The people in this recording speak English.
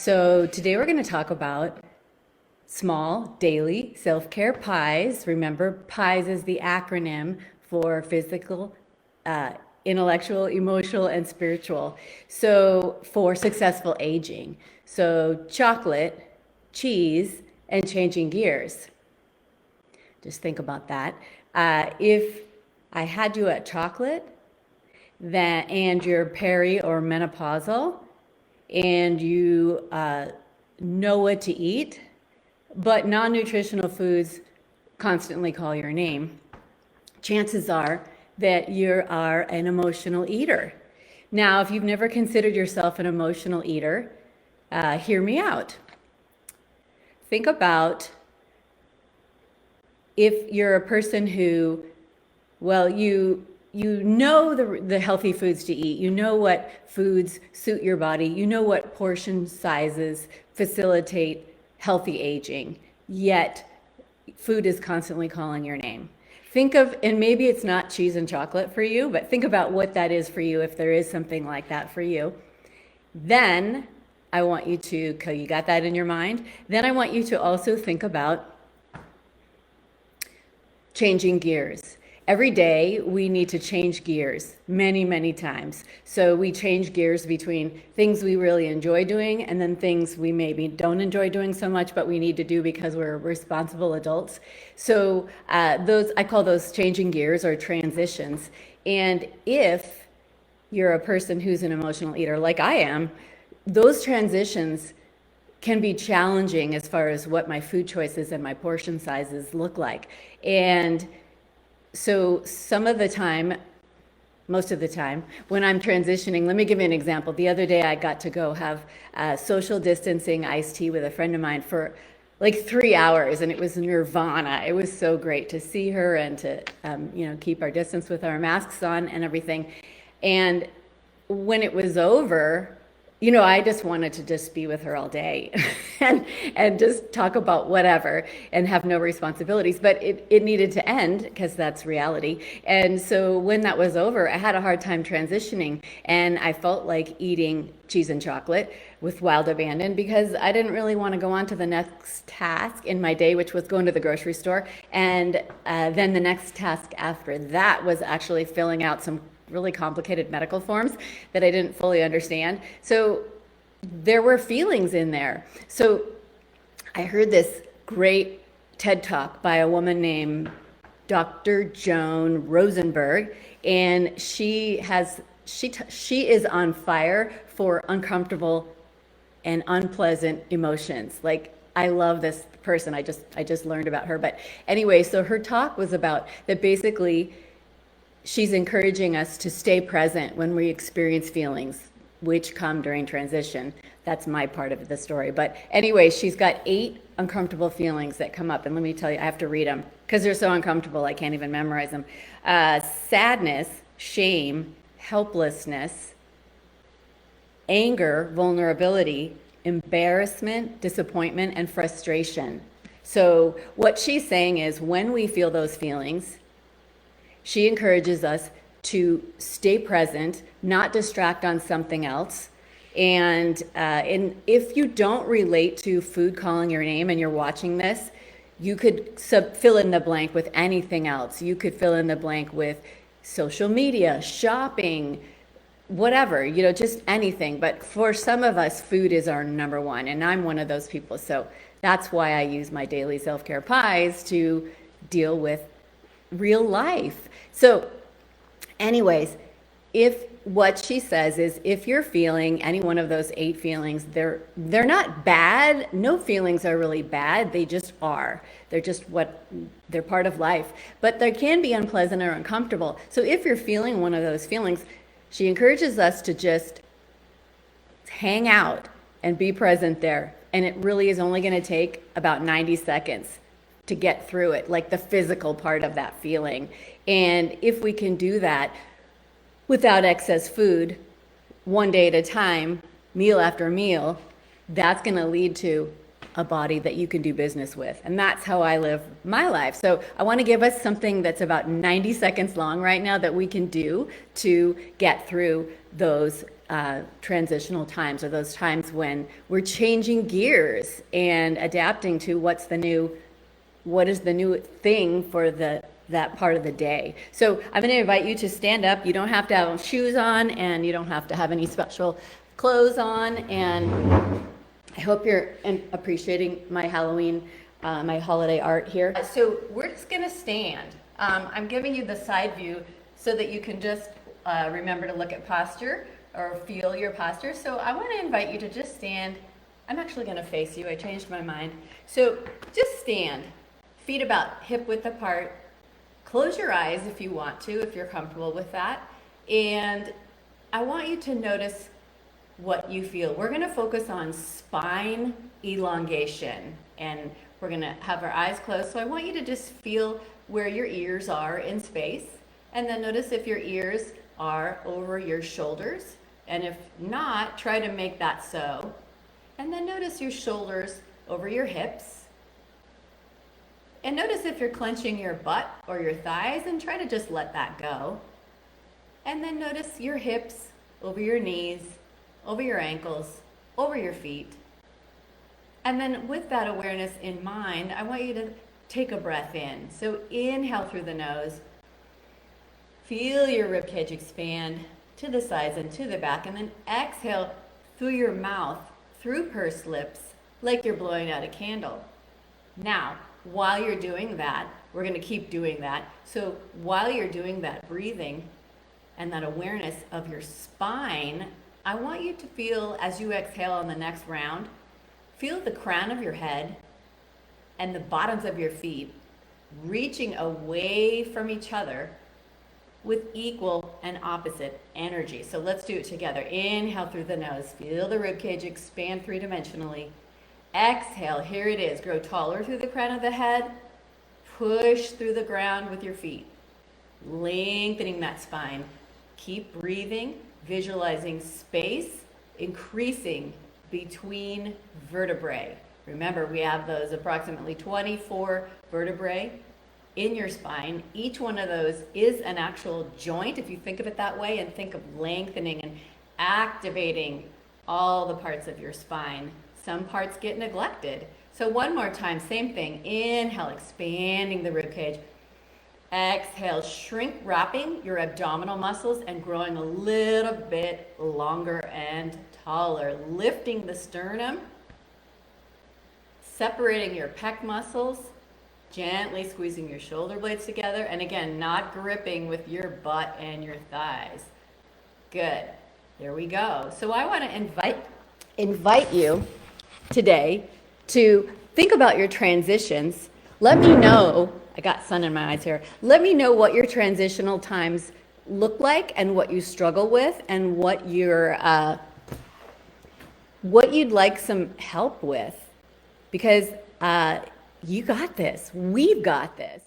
So today we're going to talk about small daily self-care pies. Remember, pies is the acronym for physical, intellectual, emotional, and spiritual. So for successful aging. So chocolate, cheese, and changing gears. Just think about that. If I had you at chocolate, then and you're peri or menopausal, and you know what to eat, but non-nutritional foods constantly call your name, chances are that you are an emotional eater. Now, if you've never considered yourself an emotional eater, hear me out. Think about if you're a person who, well, you know the healthy foods to eat. You know what foods suit your body. You know what portion sizes facilitate healthy aging. Yet food is constantly calling your name. Think of, and maybe it's not cheese and chocolate for you, but think about what that is for you if there is something like that for you. Then I want you to, you got that in your mind? Then I want you to also think about changing gears. Every day we need to change gears many, many times. So we change gears between things we really enjoy doing and then things we maybe don't enjoy doing so much, but we need to do because we're responsible adults. So I call those changing gears or transitions. And if you're a person who's an emotional eater like I am, those transitions can be challenging as far as what my food choices and my portion sizes look like. And so some of the time, most of the time, when I'm transitioning, let me give you an example. The other day I got to go have social distancing iced tea with a friend of mine for like 3 hours, and it was nirvana. It was so great to see her and to keep our distance with our masks on and everything. And when it was over, I just wanted to just be with her all day and just talk about whatever and have no responsibilities. But it needed to end because that's reality. And so when that was over, I had a hard time transitioning. And I felt like eating cheese and chocolate with wild abandon because I didn't really want to go on to the next task in my day, which was going to the grocery store. And then the next task after that was actually filling out some really complicated medical forms that I didn't fully understand. So there were feelings in there. So I heard this great TED talk by a woman named Dr. Joan Rosenberg, and she is on fire for uncomfortable and unpleasant emotions. Like, I love this person. I just learned about her. But anyway, so her talk was about that basically she's encouraging us to stay present when we experience feelings, which come during transition. That's my part of the story. But anyway, she's got 8 uncomfortable feelings that come up. And let me tell you, I have to read them because they're so uncomfortable, I can't even memorize them. Sadness, shame, helplessness, anger, vulnerability, embarrassment, disappointment, and frustration. So what she's saying is when we feel those feelings, she encourages us to stay present, not distract on something else. And if you don't relate to food calling your name and you're watching this, you could fill in the blank with anything else. You could fill in the blank with social media, shopping, whatever, just anything. But for some of us, food is our number one. And I'm one of those people. So that's why I use my daily self-care pies to deal with real life. So anyways, if what she says is if you're feeling any one of those 8 feelings, they're not bad. No feelings are really bad. They just are. They're part of life. But they can be unpleasant or uncomfortable. So if you're feeling one of those feelings, she encourages us to just hang out and be present there. And it really is only going to take about 90 seconds to get through it, like the physical part of that feeling. And if we can do that without excess food, one day at a time, meal after meal, that's going to lead to a body that you can do business with. And that's how I live my life. So I want to give us something that's about 90 seconds long right now that we can do to get through those transitional times, or those times when we're changing gears and adapting to what is the new thing for that part of the day. So I'm going to invite you to stand up. You don't have to have shoes on, and you don't have to have any special clothes on. And I hope you're appreciating my Halloween, my holiday art here. So we're just going to stand. I'm giving you the side view so that you can just remember to look at posture or feel your posture. So I want to invite you to just stand. I'm actually going to face you. I changed my mind. So just stand, feet about hip width apart. Close your eyes if you want to, if you're comfortable with that. And I want you to notice what you feel. We're going to focus on spine elongation, and we're going to have our eyes closed. So I want you to just feel where your ears are in space, and then notice if your ears are over your shoulders, and if not, try to make that so. And then notice your shoulders over your hips, and notice if you're clenching your butt or your thighs, and try to just let that go. And then notice your hips over your knees, over your ankles, over your feet. And then with that awareness in mind, I want you to take a breath in. So inhale through the nose. Feel your ribcage expand to the sides and to the back, and then exhale through your mouth, through pursed lips, like you're blowing out a candle. Now, while you're doing that, we're going to keep doing that. So while you're doing that breathing and that awareness of your spine, I want you to feel, as you exhale on the next round, feel the crown of your head and the bottoms of your feet reaching away from each other with equal and opposite energy. So let's do it together. Inhale through the nose. Feel the ribcage expand three-dimensionally. Exhale, here it is. Grow taller through the crown of the head. Push through the ground with your feet, lengthening that spine. Keep breathing, visualizing space, increasing between vertebrae. Remember, we have those approximately 24 vertebrae in your spine. Each one of those is an actual joint, if you think of it that way, and think of lengthening and activating all the parts of your spine. Some parts get neglected. So one more time, same thing. Inhale, expanding the ribcage. Exhale, shrink, wrapping your abdominal muscles and growing a little bit longer and taller. Lifting the sternum, separating your pec muscles, gently squeezing your shoulder blades together, and again, not gripping with your butt and your thighs. Good. There we go. So I want to invite you today to think about your transitions. Let me know, I got sun in my eyes here. Let me know what your transitional times look like and what you struggle with and what you'd like some help with, because you got this. We've got this.